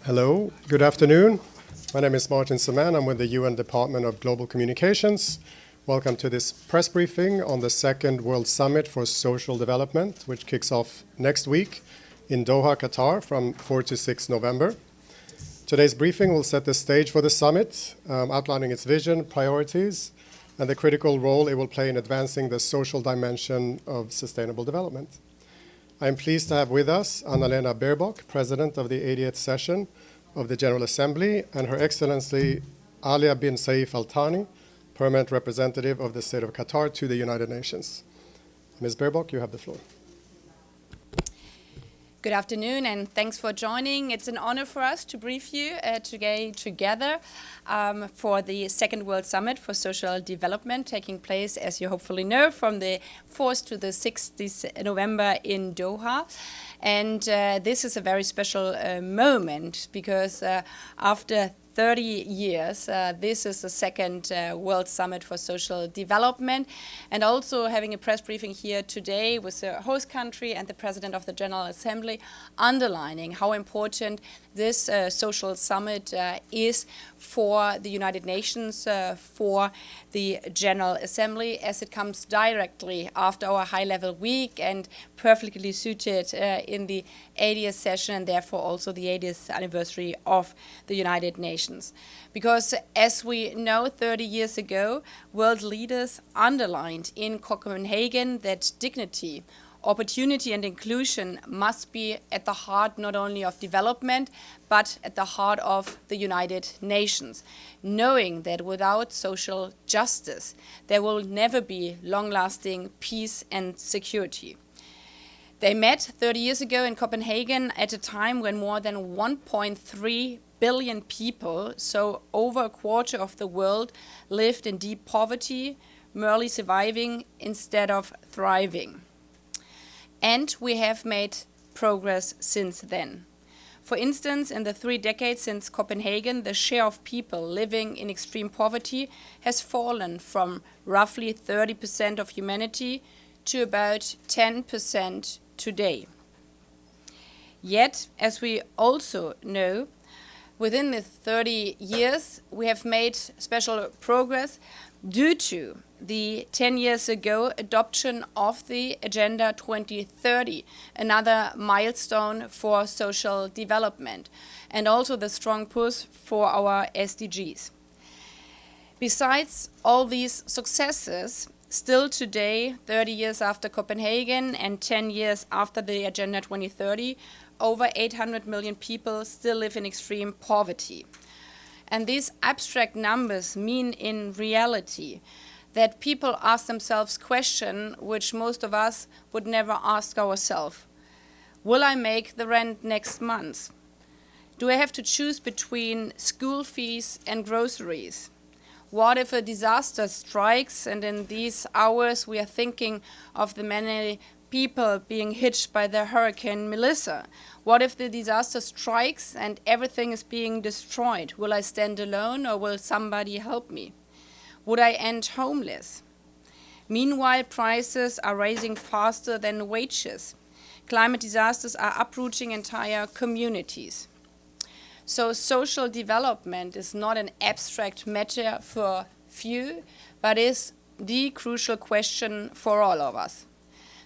Hello, good afternoon. My name is Martin Semen. I'm with the UN Department of Global Communications. Welcome to this press briefing on the Second World Summit for Social Development, which kicks off next week in Doha, Qatar from 4 to 6 November. Today's briefing will set the stage for the summit, outlining its vision, priorities, and the critical role it will play in advancing the social dimension of sustainable development. I am pleased to have with us Annalena Baerbock, President of the 80th session of the General Assembly, and Her Excellency Alia bin Saif Al Thani, Permanent Representative of the State of Qatar to the United Nations. Ms. Baerbock, you have the floor. Good afternoon, and thanks for joining. It's an honor for us to brief you today together for the Second World Summit for Social Development, taking place, as you hopefully know, from the 4th to the 6th November in Doha. And this is a very special moment because after 30 years, this is the second World Summit for Social Development, and also having a press briefing here today with the host country and the President of the General Assembly underlining how important this social summit is for the United Nations, for the General Assembly, as it comes directly after our high-level week and perfectly suited in the 80th session and therefore also the 80th anniversary of the United Nations. Because as we know, 30 years ago, world leaders underlined in Copenhagen that dignity, opportunity and inclusion must be at the heart not only of development, but at the heart of the United Nations, knowing that without social justice, there will never be long-lasting peace and security. They met 30 years ago in Copenhagen at a time when more than 1.3 billion people, so over a quarter of the world, lived in deep poverty, merely surviving instead of thriving. And we have made progress since then. For instance, in the 3 decades since Copenhagen, the share of people living in extreme poverty has fallen from roughly 30% of humanity to about 10% today. Yet, as we also know, within the 30 years, we have made special progress due to the 10 years ago adoption of the Agenda 2030, another milestone for social development, and also the strong push for our SDGs. Besides all these successes, still today, 30 years after Copenhagen and 10 years after the Agenda 2030, over 800 million people still live in extreme poverty. And these abstract numbers mean in reality that people ask themselves questions which most of us would never ask ourselves. Will I make the rent next month? Do I have to choose between school fees and groceries? What if a disaster strikes and in these hours we are thinking of the many people being hit by the Hurricane Melissa? What if the disaster strikes and everything is being destroyed? Will I stand alone or will somebody help me? Would I end homeless? Meanwhile, prices are rising faster than wages. Climate disasters are uprooting entire communities. So social development is not an abstract matter for few, but is the crucial question for all of us.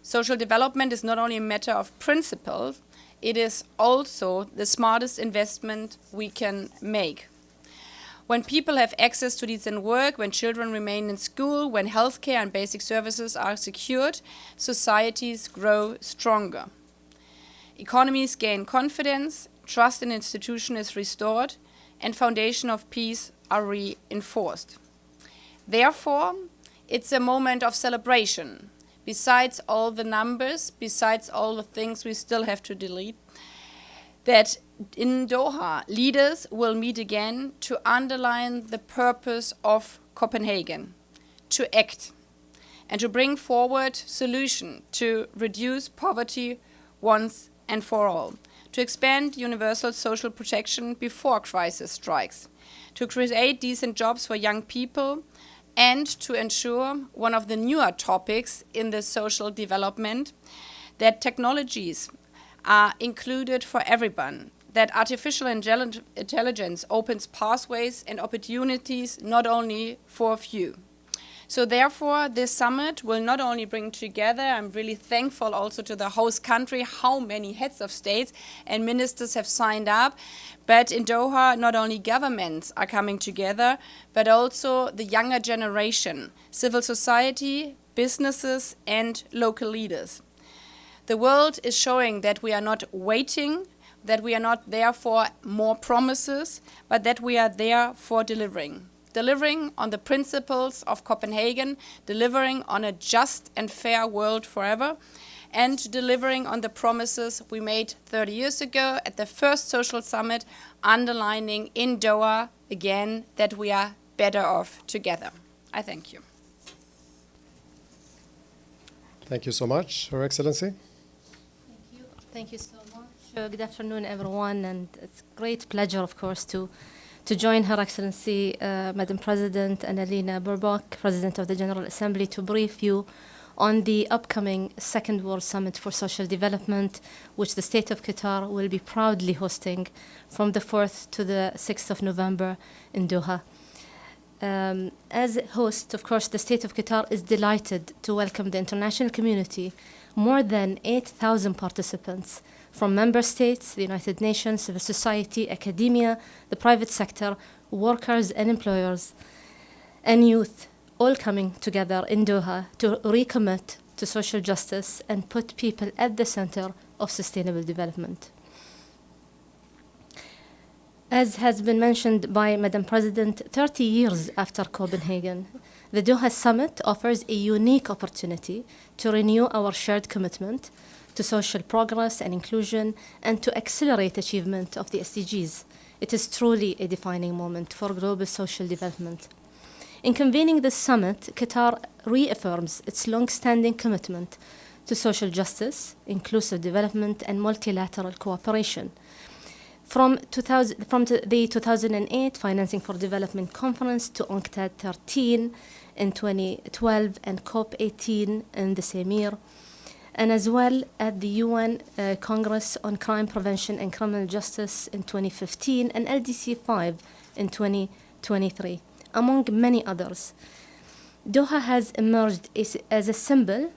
Social development is not only a matter of principle, it is also the smartest investment we can make. When people have access to decent work, when children remain in school, when healthcare and basic services are secured, societies grow stronger. Economies gain confidence, trust in institutions is restored, and foundation of peace are reinforced. Therefore, it's a moment of celebration. Besides all the numbers, besides all the things we still have to delete, that in Doha, leaders will meet again to underline the purpose of Copenhagen, to act, and to bring forward solutions to reduce poverty once and for all, to expand universal social protection before crisis strikes, to create decent jobs for young people, and to ensure one of the newer topics in the social development, that technologies are included for everyone, that artificial intelligence opens pathways and opportunities not only for a few. So therefore, this summit will not only bring together, I'm really thankful also to the host country, how many heads of states and ministers have signed up. But in Doha, not only governments are coming together, but also the younger generation, civil society, businesses, and local leaders. The world is showing that we are not waiting, that we are not there for more promises, but that we are there for delivering. Delivering on the principles of Copenhagen, delivering on a just and fair world forever, and delivering on the promises we made 30 years ago at the first social summit, underlining in Doha again that we are better off together. I thank you. Thank you so much, Her Excellency. Thank you. Thank you so much. Good afternoon, everyone, and it's a great pleasure, of course, to join Her Excellency, Madam President Annalena Baerbock, President of the General Assembly, to brief you on the upcoming Second World Summit for Social Development, which the State of Qatar will be proudly hosting from the 4th to the 6th of November in Doha. As host, of course, the State of Qatar is delighted to welcome the international community, more than 8,000 participants from member states, the United Nations, civil society, academia, the private sector, workers and employers, and youth, all coming together in Doha to recommit to social justice and put people at the center of sustainable development. As has been mentioned by Madam President, 30 years after Copenhagen, the Doha Summit offers a unique opportunity to renew our shared commitment to social progress and inclusion, and to accelerate achievement of the SDGs. It is truly a defining moment for global social development. In convening this summit, Qatar reaffirms its long-standing commitment to social justice, inclusive development, and multilateral cooperation. From the 2008 Financing for Development Conference to UNCTAD 13 in 2012 and COP18 in the same year, and as well at the UN Congress on Crime Prevention and Criminal Justice in 2015 and LDC 5 in 2023, among many others. Doha has emerged as a symbol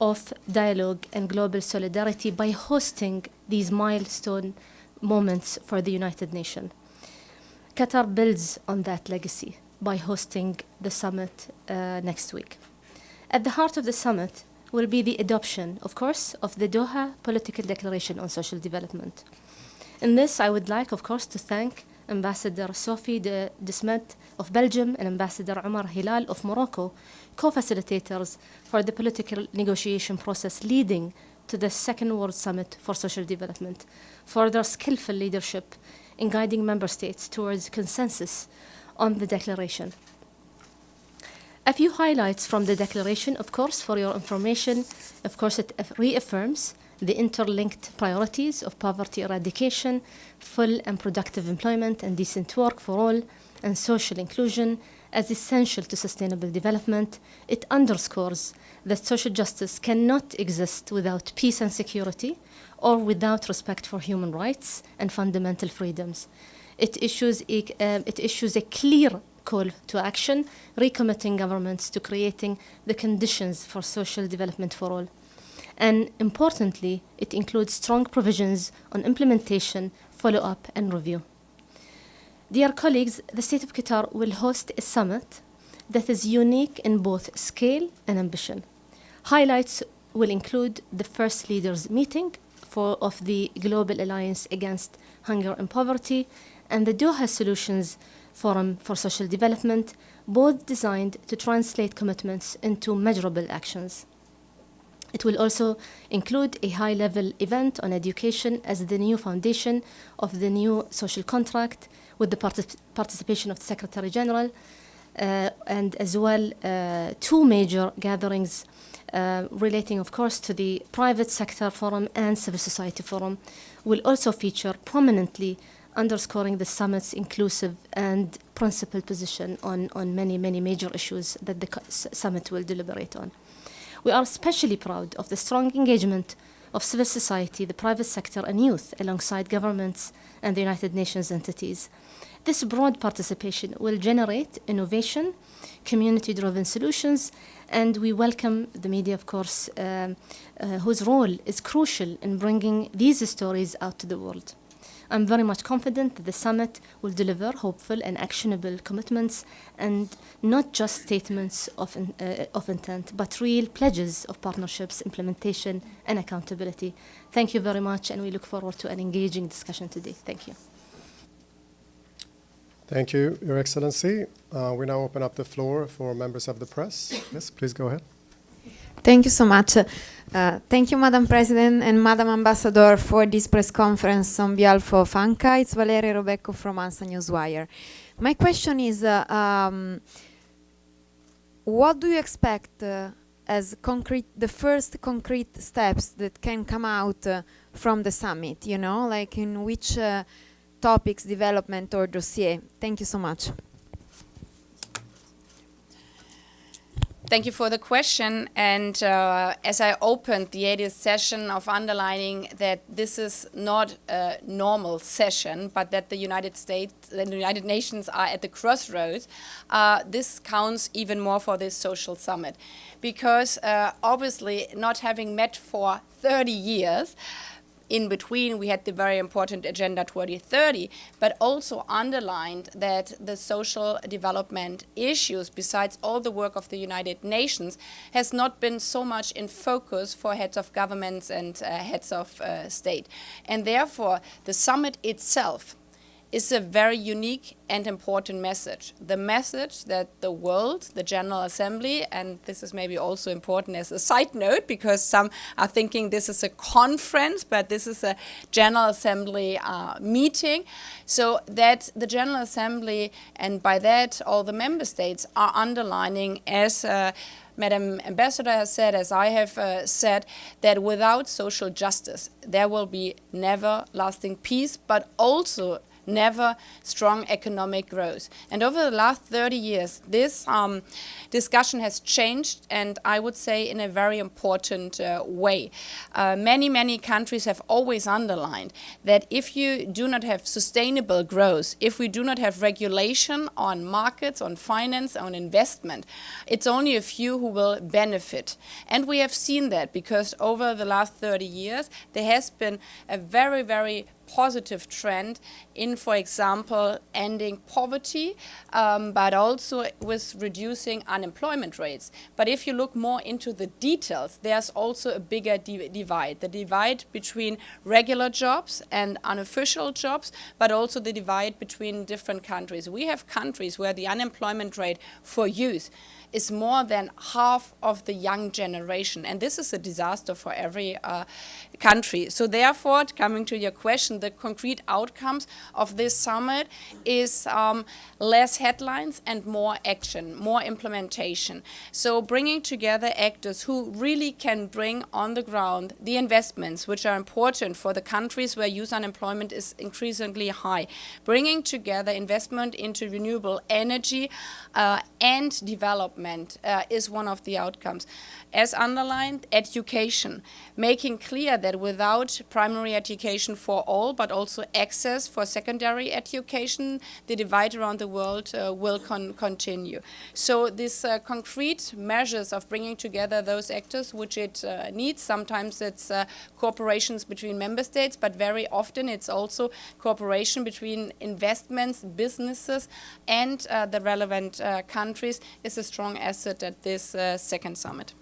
of dialogue and global solidarity by hosting these milestone moments for the United Nations. Qatar builds on that legacy by hosting the summit next week. At the heart of the summit will be the adoption, of course, of the Doha Political Declaration on Social Development. In this, I would like, of course, to thank Ambassador Sophie de Smet of Belgium and Ambassador Omar Hilal of Morocco, co-facilitators for the political negotiation process leading to the Second World Summit for Social Development, for their skillful leadership in guiding member states towards consensus on the declaration. A few highlights from the declaration, of course, for your information. Of course, it reaffirms the interlinked priorities of poverty eradication, full and productive employment and decent work for all, and social inclusion as essential to sustainable development. It underscores that social justice cannot exist without peace and security or without respect for human rights and fundamental freedoms. It issues a clear call to action, recommitting governments to creating the conditions for social development for all. And importantly, it includes strong provisions on implementation, follow-up, and review. Dear colleagues, the State of Qatar will host a summit that is unique in both scale and ambition. Highlights will include the first leaders meeting of the Global Alliance Against Hunger and Poverty and the Doha Solutions Forum for Social Development, both designed to translate commitments into measurable actions. It will also include a high-level event on education as the new foundation of the new social contract, with the participation of the Secretary General, and as well two major gatherings relating, of course, to the private sector forum and civil society forum will also feature prominently, underscoring the summit's inclusive and principled position on many, many major issues that the summit will deliberate on. We are especially proud of the strong engagement of civil society, the private sector, and youth, alongside governments and the United Nations entities. This broad participation will generate innovation, community-driven solutions, and we welcome the media, of course, whose role is crucial in bringing these stories out to the world. I'm very much confident that the summit will deliver hopeful and actionable commitments, and not just statements of intent, but real pledges of partnerships, implementation, and accountability. Thank you very much, and we look forward to an engaging discussion today. Thank you. Thank you, Your Excellency. We now open up the floor for members of the press. Yes, please go ahead. Thank you so much. Thank you, Madam President and Madam Ambassador, for this press conference on behalf of ANCA. It's Valeria Robecco from ANSA Newswire. My question is, what do you expect as the first concrete steps that can come out from the summit? You know, like in which topics, development, or dossier? Thank you so much. Thank you for the question. And as I opened the 80th session of underlining that this is not a normal session, but that the United States and the United Nations are at the crossroads, this counts even more for this social summit. Because obviously not having met for 30 years, in between, we had the very important Agenda 2030, but also underlined that the social development issues, besides all the work of the United Nations, has not been so much in focus for heads of governments and heads of state. And therefore, the summit itself is a very unique and important message. The message that the world, the General Assembly, and this is maybe also important as a side note, because some are thinking this is a conference, but this is a General Assembly meeting, so that the General Assembly, and by that all the member states, are underlining, as Madam Ambassador has said, as I have said, that without social justice there will be never lasting peace, but also never strong economic growth. And over the last 30 years, this discussion has changed, and I would say in a very important way. Many countries have always underlined that if you do not have sustainable growth, if we do not have regulation on markets, on finance, on investment, it's only a few who will benefit. And we have seen that, because over the last 30 years, there has been a very positive trend in, for example, ending poverty, but also with reducing unemployment rates. But if you look more into the details, there's also a bigger divide. The divide between regular jobs and unofficial jobs, but also the divide between different countries. We have countries where the unemployment rate for youth is more than half of the young generation. And this is a disaster for every country. So therefore, coming to your question, the concrete outcomes of this summit is less headlines and more action, more implementation. So bringing together actors who really can bring on the ground the investments which are important for the countries where youth unemployment is increasingly high. Bringing together investment into renewable energy and development is one of the outcomes. As underlined, education, making clear that without primary education for all, but also access for secondary education, the divide around the world will continue. So these concrete measures of bringing together those actors, which it needs, sometimes it's cooperations between member states, but very often it's also cooperation between investments, businesses, and the relevant countries, is a strong asset at this second summit.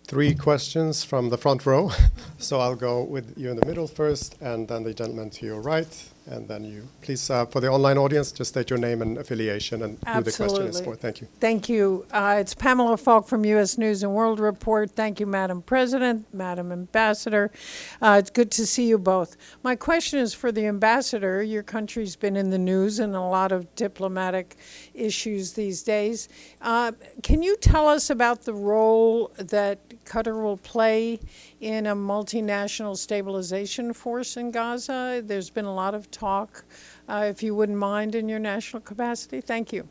3 questions from the front row. So I'll go with you in the middle first, and then the gentleman to your right, and then you. Please, for the online audience, just state your name and affiliation and who the question is for. Thank you. Thank you. It's Pamela Falk from U.S. News and World Report. Thank you, Madam President, Madam Ambassador. It's good to see you both. My question is for the Ambassador. Your country's been in the news and a lot of diplomatic issues these days. Can you tell us about the role that Qatar will play in a multinational stabilization force in Gaza? There's been a lot of talk, if you wouldn't mind, in your national capacity. Thank you.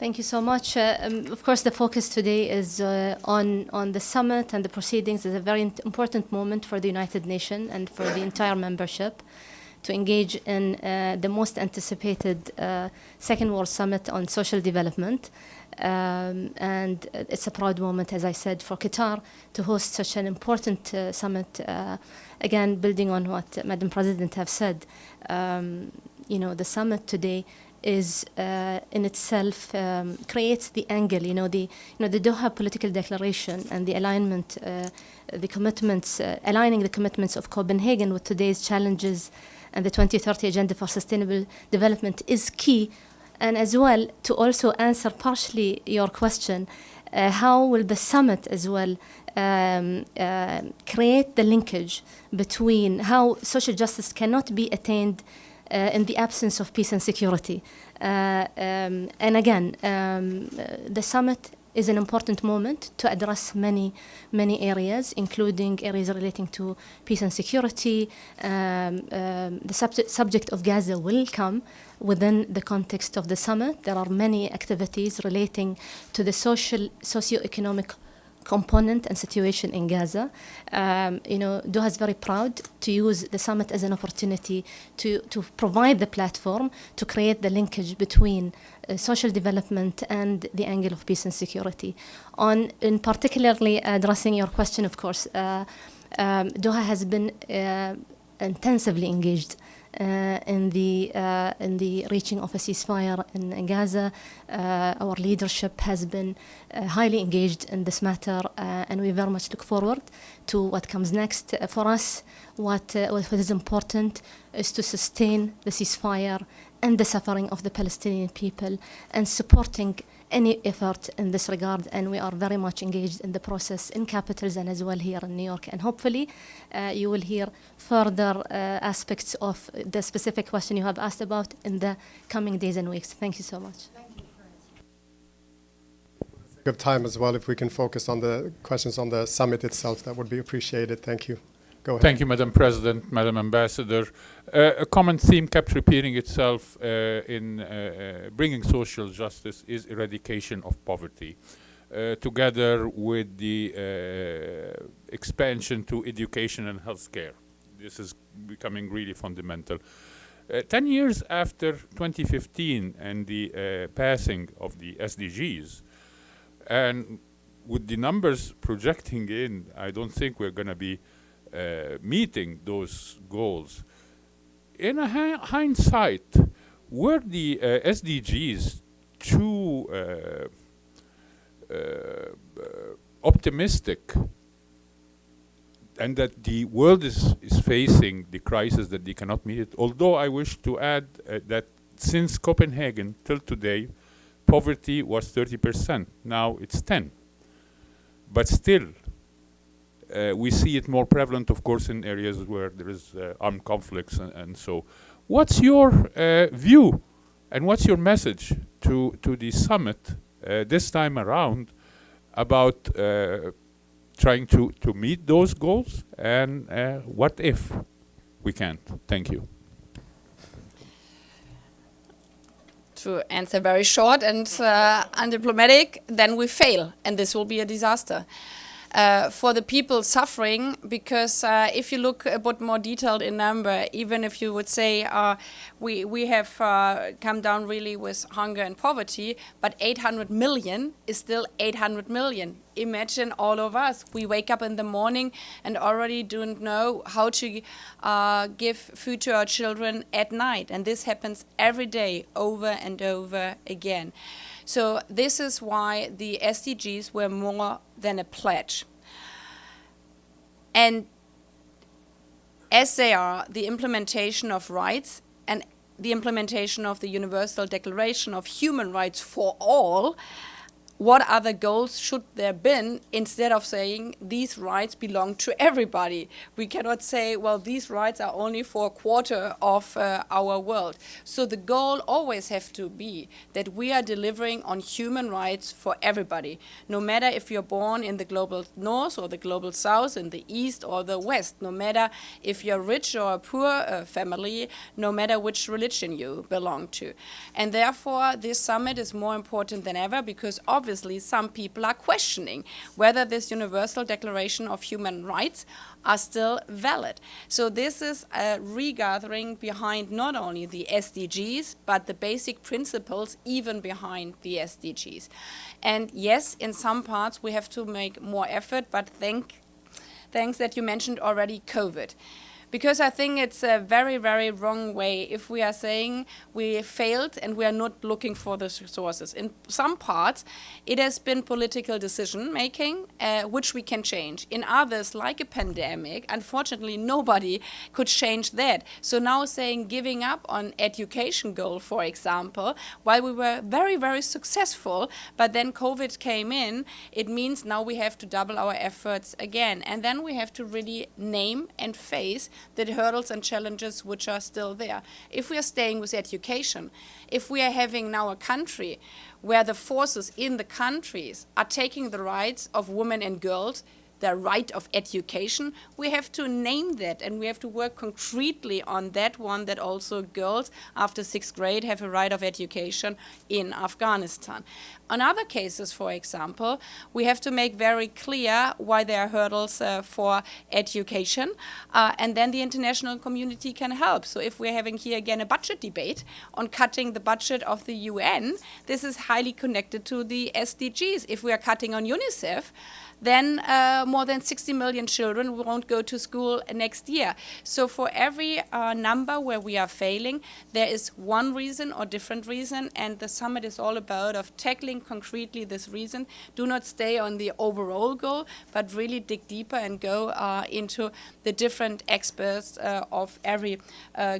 Thank you so much. Of course, the focus today is on the summit and the proceedings. It's a very important moment for the United Nations and for the entire membership to engage in the most anticipated Second World Summit on Social Development. And it's a proud moment, as I said, for Qatar to host such an important summit. Again, building on what Madam President have said, the summit today is in itself creates the angle, the Doha political declaration and the alignment, the commitments, aligning the commitments of Copenhagen with today's challenges and the 2030 Agenda for Sustainable Development is key. And as well, to also answer partially your question, how will the summit as well create the linkage between how social justice cannot be attained in the absence of peace and security. And again, the summit is an important moment to address many areas, including areas relating to peace and security. The subject of Gaza will come within the context of the summit. There are many activities relating to the socio-economic component and situation in Gaza. Doha is very proud to use the summit as an opportunity to provide the platform to create the linkage between social development and the angle of peace and security. In particularly addressing your question, of course, Doha has been intensively engaged in the reaching of a ceasefire in Gaza. Our leadership has been highly engaged in this matter, and we very much look forward to what comes next. For us, what is important is to sustain the ceasefire and the suffering of the Palestinian people and supporting any effort in this regard, and we are very much engaged in the process in capitals and as well here in New York. And hopefully you will hear further aspects of the specific question you have asked about in the coming days and weeks. Thank you so much. Of time as well, if we can focus on the questions on the summit itself, that would be appreciated. Thank you. Go ahead. Thank you, Madam President, Madam Ambassador. A common theme kept repeating itself in bringing social justice is eradication of poverty, together with the expansion to education and healthcare. This is becoming really fundamental. 10 years after 2015 and the passing of the SDGs, and with the numbers projecting in, I don't think we're going to be meeting those goals. In hindsight, were the SDGs too optimistic, and that the world is facing the crisis that they cannot meet it? Although I wish to add that since Copenhagen till today, poverty was 30%. Now it's 10%. But still, we see it more prevalent, of course, in areas where there is armed conflicts and so. What's your view and what's your message to the summit this time around about trying to meet those goals, and what if we can't? Thank you. To answer very short and undiplomatic, then we fail, and this will be a disaster. For the people suffering, because if you look a bit more detailed in number, even if you would say we have come down really with hunger and poverty, but 800 million is still 800 million. Imagine all of us, we wake up in the morning and already don't know how to give food to our children at night, and this happens every day over and over again. So this is why the SDGs were more than a pledge. And as they are the implementation of rights and the implementation of the Universal Declaration of Human Rights for all, what other goals should there been instead of saying these rights belong to everybody. We cannot say, well, these rights are only for a quarter of our world. So the goal always have to be that we are delivering on human rights for everybody, no matter if you're born in the global north or the global south, in the east or the west, no matter if you're rich or a poor family, no matter which religion you belong to. And therefore, this summit is more important than ever, because obviously some people are questioning whether this Universal Declaration of Human Rights are still valid. So this is a regathering behind not only the SDGs, but the basic principles even behind the SDGs. And yes, in some parts we have to make more effort, but thanks that you mentioned already COVID. Because I think it's a very, very wrong way if we are saying we failed and we are not looking for the resources. In some parts, it has been political decision-making, which we can change. In others, like a pandemic, unfortunately, nobody could change that. So now saying giving up on education goal, for example, while we were very, very successful, but then COVID came in, it means now we have to double our efforts again. And then we have to really name and face the hurdles and challenges which are still there. If we are staying with education, if we are having now a country where the forces in the countries are taking the rights of women and girls, the right of education, we have to name that, and we have to work concretely on that one, that also girls after 6th grade have a right of education in Afghanistan. On other cases, for example, we have to make very clear why there are hurdles for education, and then the international community can help. So if we're having here again a budget debate on cutting the budget of the UN, this is highly connected to the SDGs. If we are cutting on UNICEF, then more than 60 million children won't go to school next year. So for every number where we are failing, there is one reason or different reason, and the summit is all about of tackling concretely this reason. Do not stay on the overall goal, but really dig deeper and go into the different experts of every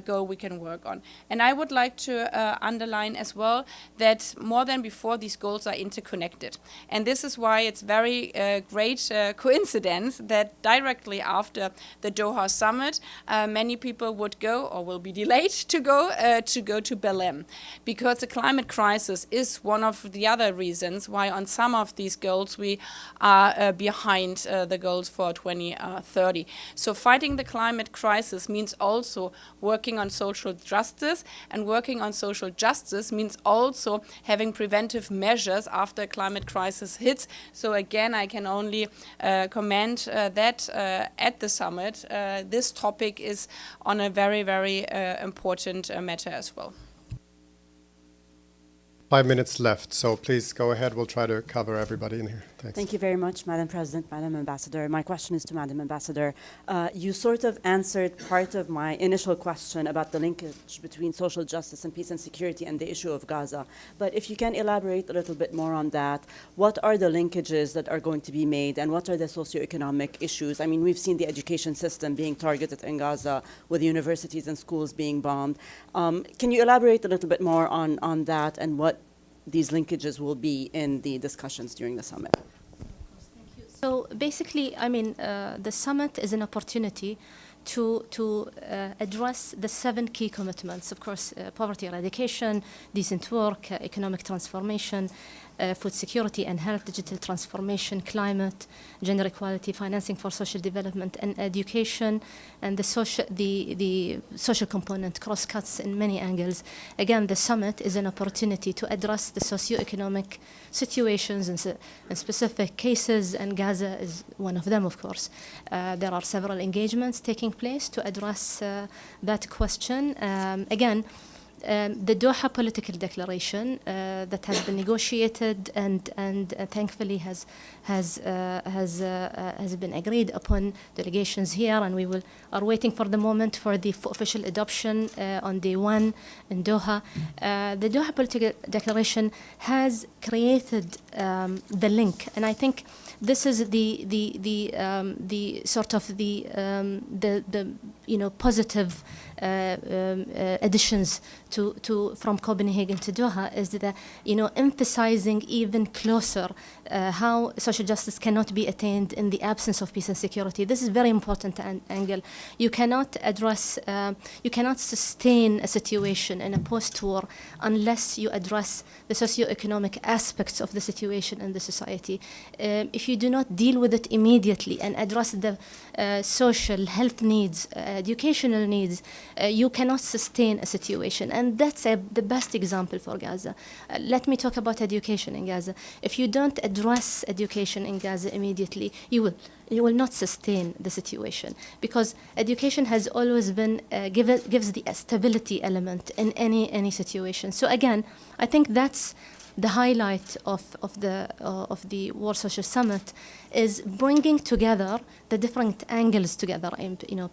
goal we can work on. And I would like to underline as well that more than before, these goals are interconnected. And this is why it's very great coincidence that directly after the Doha summit, many people would go or will be delayed to go to Belém, because the climate crisis is one of the other reasons why on some of these goals we are behind the goals for 2030. So fighting the climate crisis means also working on social justice, and working on social justice means also having preventive measures after a climate crisis hits. So again, I can only commend that at the summit, this topic is on a very, very important matter as well. 5 minutes left, so please go ahead. We'll try to cover everybody in here. Thanks. Thank you very much, Madam President, Madam Ambassador. My question is to Madam Ambassador. You sort of answered part of my initial question about the linkage between social justice and peace and security and the issue of Gaza. But if you can elaborate a little bit more on that, what are the linkages that are going to be made, and what are the socioeconomic issues? I mean, we've seen the education system being targeted in Gaza, with universities and schools being bombed. Can you elaborate a little bit more on that, and what these linkages will be in the discussions during the summit? So basically, I mean, the summit is an opportunity to address the 7 key commitments. Of course, poverty eradication, decent work, economic transformation, food security and health, digital transformation, climate, gender equality, financing for social development, and education, and the social component cross-cuts in many angles. Again, the summit is an opportunity to address the socio-economic situations in specific cases, and Gaza is one of them, of course. There are several engagements taking place to address that question. Again, the Doha political declaration that has been negotiated and thankfully has been agreed upon, delegations here, and we are waiting for the moment for the official adoption on day 1 in Doha. The Doha political declaration has created the link, and I think this is the sort of the positive additions from Copenhagen to Doha is the emphasizing even closer how social justice cannot be attained in the absence of peace and security. This is very important angle. You cannot sustain a situation in a post-war unless you address the socio-economic aspects of the situation in the society. If you do not deal with it immediately and address the social health needs, educational needs, you cannot sustain a situation. And that's the best example for Gaza. Let me talk about education in Gaza. If you don't address education in Gaza immediately, you will not sustain the situation, because education has always been gives the stability element in any situation. So again, I think that's the highlight of the World Social Summit, is bringing together the different angles together,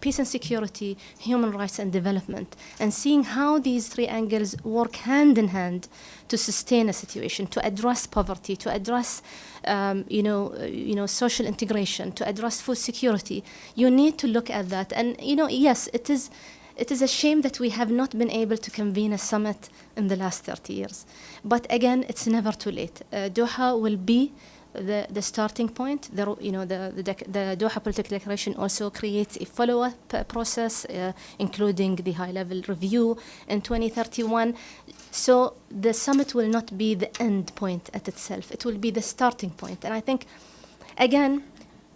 peace and security, human rights and development, and seeing how these three angles work hand in hand to sustain a situation, to address poverty, to address social integration, to address food security. You need to look at that, and yes, it is a shame that we have not been able to convene a summit in the last 30 years. But again, it's never too late. Doha will be the starting point. The Doha Political Declaration also creates a follow-up process, including the high-level review in 2031. So the summit will not be the end point at itself. It will be the starting point. And I think, again,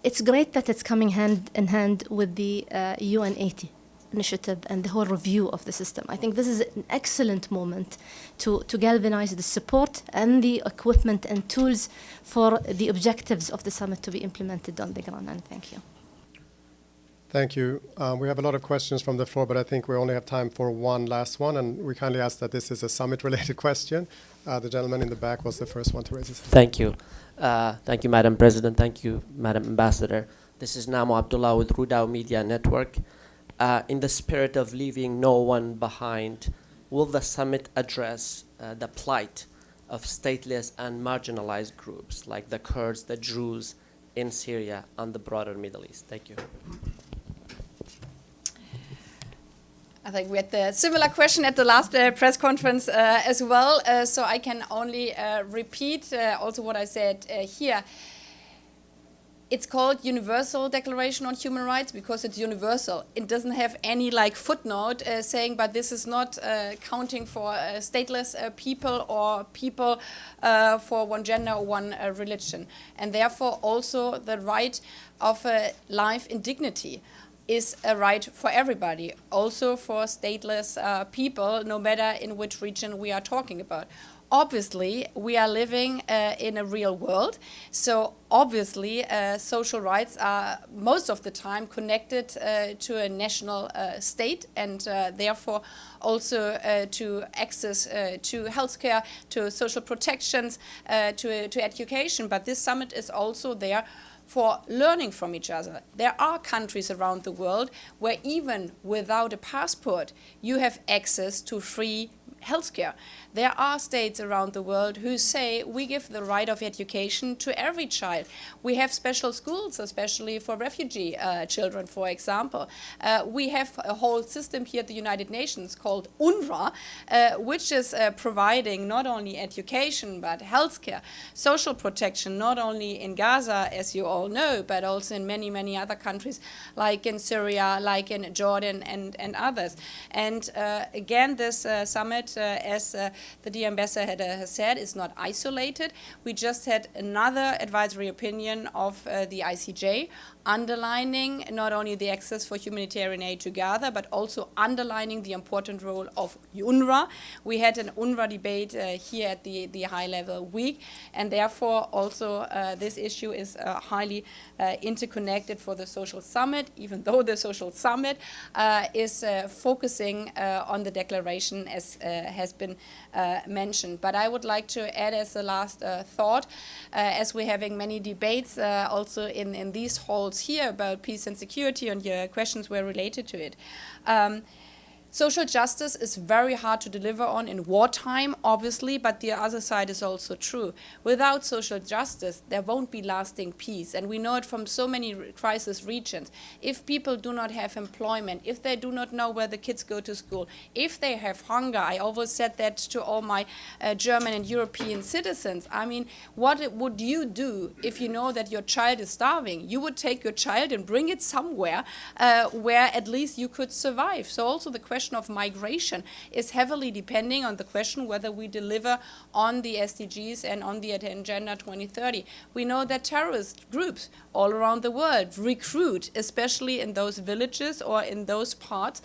it's great that it's coming hand in hand with the UN 80 initiative and the whole review of the system. I think this is an excellent moment to galvanize the support and the equipment and tools for the objectives of the summit to be implemented on the ground. And thank you. Thank you. We have a lot of questions from the floor, but I think we only have time for one last one, and we kindly ask that this is a summit-related question. The gentleman in the back was the first one to raise his hand. Thank you. Thank you, Madam President. Thank you, Madam Ambassador. This is Namo Abdullah with Rudao Media Network. In the spirit of leaving no one behind, will the summit address the plight of stateless and marginalized groups like the Kurds, the Druze in Syria and the broader Middle East? Thank you. I think we had the similar question at the last press conference as well, so I can only repeat also what I said here. It's called Universal Declaration on Human Rights because it's universal. It doesn't have any footnote saying, but this is not counting for stateless people or people for one gender or one religion. And therefore also the right of life in dignity is a right for everybody, also for stateless people, no matter in which region we are talking about. Obviously, we are living in a real world, so obviously social rights are most of the time connected to a national state, and therefore also to access to healthcare, to social protections, to education. But this summit is also there for learning from each other. There are countries around the world where even without a passport you have access to free healthcare. There are states around the world who say we give the right of education to every child. We have special schools, especially for refugee children, for example. We have a whole system here at the United Nations called UNRWA, which is providing not only education but healthcare, social protection, not only in Gaza, as you all know, but also in many, many other countries, like in Syria, like in Jordan and others. And again, this summit, as the dear ambassador has said, is not isolated. We just had another advisory opinion of the ICJ underlining not only the access for humanitarian aid to Gaza, but also underlining the important role of UNRWA. We had an UNRWA debate here at the high-level week, and therefore also this issue is highly interconnected for the social summit, even though the social summit is focusing on the declaration as has been mentioned. But I would like to add as a last thought, as we're having many debates also in these halls here about peace and security, and your questions were related to it. Social justice is very hard to deliver on in wartime, obviously, but the other side is also true. Without social justice, there won't be lasting peace. And we know it from so many crisis regions. If people do not have employment, if they do not know where the kids go to school, if they have hunger, I always said that to all my German and European citizens. I mean, what would you do if you know that your child is starving? You would take your child and bring it somewhere where at least you could survive. So also the question of migration is heavily depending on the question whether we deliver on the SDGs and on the Agenda 2030. We know that terrorist groups all around the world recruit, especially in those villages or in those parts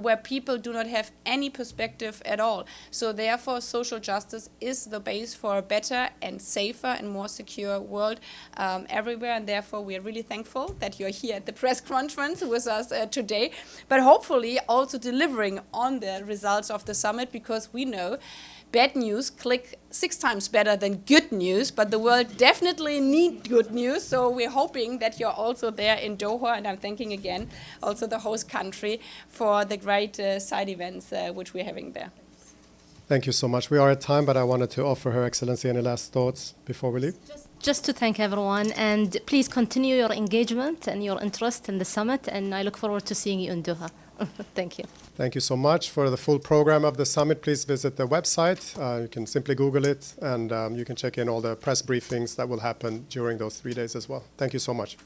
where people do not have any perspective at all. So therefore, social justice is the base for a better and safer and more secure world everywhere. And therefore, we are really thankful that you're here at the press conference with us today, but hopefully also delivering on the results of the summit, because we know bad news click 6 times better than good news, but the world definitely needs good news. So we're hoping that you're also there in Doha, and I'm thanking again also the host country for the great side events which we're having there. Thank you so much. We are at time, but I wanted to offer Her Excellency any last thoughts before we leave. Just to thank everyone, and please continue your engagement and your interest in the summit, and I look forward to seeing you in Doha. Thank you. Thank you so much. For the full program of the summit, please visit the website. You can simply Google it, and you can check in all the press briefings that will happen during those 3 days as well. Thank you so much.